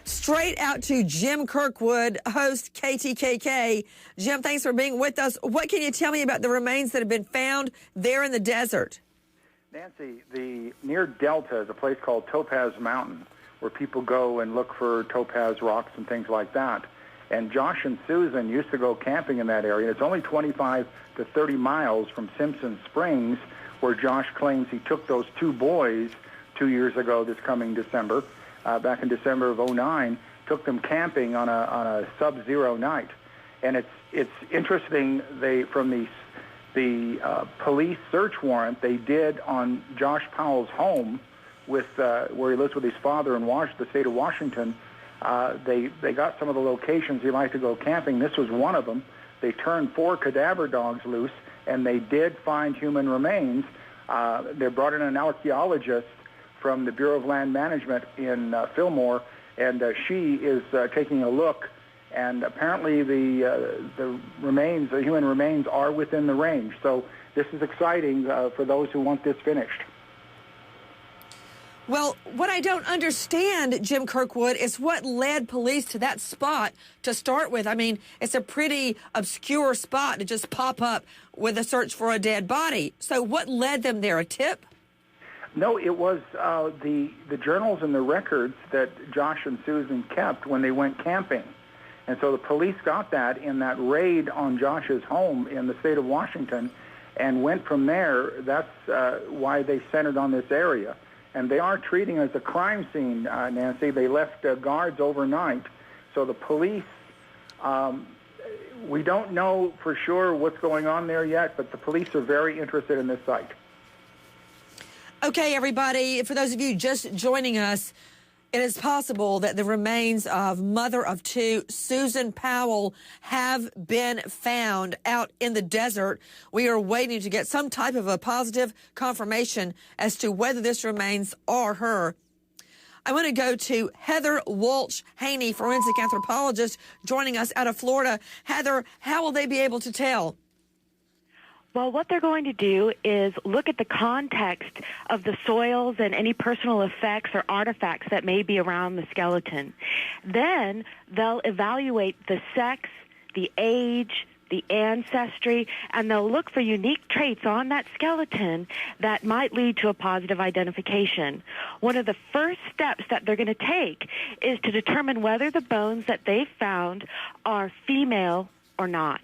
straight out to Jim Kirkwood, host KTKK. Jim, thanks for being with us. What can you tell me about the remains that have been found there in the desert? Nancy, the near Delta is a place called Topaz Mountain, where people go and look for topaz rocks and things like that. And Josh and Susan used to go camping in that area. It's only 25 to 30 miles from Simpson Springs, where Josh claims he took those two boys 2 years ago this coming December, back in December of '09, took them camping on a sub-zero night. And it's interesting, from the police search warrant they did on Josh Powell's home where he lives with his father in the state of Washington. They got some of the locations he liked to go camping. This was one of them. They turned 4 cadaver dogs loose, and they did find human remains. They brought in an archaeologist from the Bureau of Land Management in Fillmore, and she is taking a look. And apparently the human remains are within the range. So this is exciting for those who want this finished. Well, what I don't understand, Jim Kirkwood, is what led police to that spot to start with. I mean, it's a pretty obscure spot to just pop up with a search for a dead body. So what led them there? A tip? No, it was the journals and the records that Josh and Susan kept when they went camping. And so the police got that in that raid on Josh's home in the state of Washington and went from there. That's why they centered on this area. And they are treating it as a crime scene, Nancy. They left guards overnight. So the police, we don't know for sure what's going on there yet, but the police are very interested in this site. Okay, everybody, for those of you just joining us, it is possible that the remains of mother of 2, Susan Powell, have been found out in the desert. We are waiting to get some type of a positive confirmation as to whether this remains are her. I want to go to Heather Walsh-Haney, forensic anthropologist, joining us out of Florida. Heather, how will they be able to tell? Well, what they're going to do is look at the context of the soils and any personal effects or artifacts that may be around the skeleton. Then they'll evaluate the sex, the age, the ancestry, and they'll look for unique traits on that skeleton that might lead to a positive identification. One of the first steps that they're going to take is to determine whether the bones that they've found are female or not.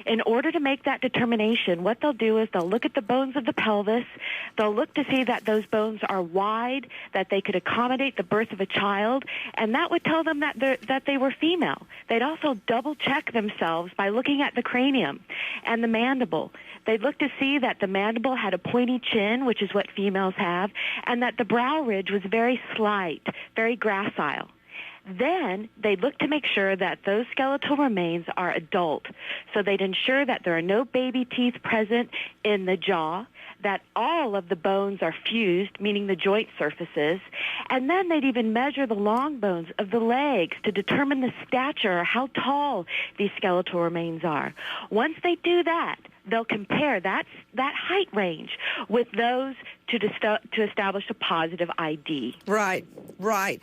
In order to make that determination, what they'll do is they'll look at the bones of the pelvis. They'll look to see that those bones are wide, that they could accommodate the birth of a child, and that would tell them that they were female. They'd also double-check themselves by looking at the cranium and the mandible. They'd look to see that the mandible had a pointy chin, which is what females have, and that the brow ridge was very slight, very gracile. Then they'd look to make sure that those skeletal remains are adult. So they'd ensure that there are no baby teeth present in the jaw, that all of the bones are fused, meaning the joint surfaces, and then they'd even measure the long bones of the legs to determine the stature, how tall these skeletal remains are. Once they do that, they'll compare that height range with those to establish a positive ID. Right, right.